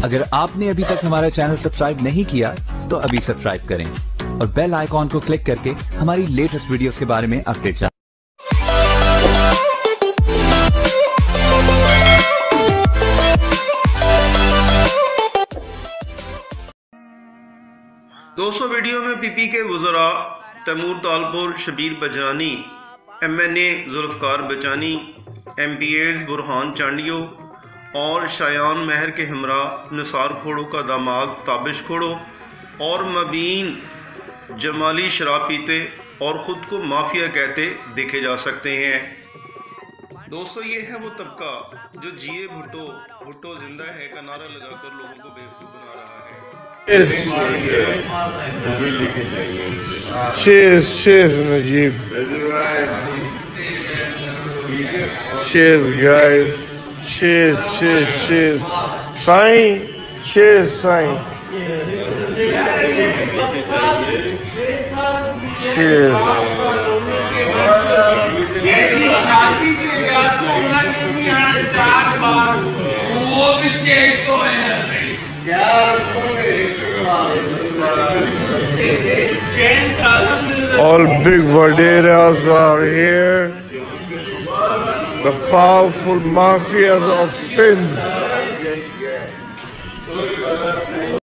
अगर आपने अभी तक हमारा चैनल सब्सक्राइब नहीं किया तो अभी सब्सक्राइब करें और बेल आइकॉन को क्लिक करके हमारी लेटेस्ट वीडियोस के बारे में अपडेट जानें। दोस्तों, वीडियो में पीपी के वज़रा तैमूर तालपुर, शबीर बजरानी, MNA जुल्फ़कार बचानी, MPAs बुरहान चांडियो और शायान महर के हमरा निसार खोड़ो का दामाद ताबिश खोड़ो और मबीन जमाली शराब पीते और ख़ुद को माफिया कहते देखे जा सकते हैं। दोस्तों, ये है वो तबका जो जिए भुट्टो भुट्टो जिंदा है का नारा लगाकर लोगों को बेवकूफ़ बना रहा है। Cheers, Najib. Cheers, guys. Cheers. Sain, cheers, Sain. Cheers. All big Vaderas are here. The powerful mafias of sin.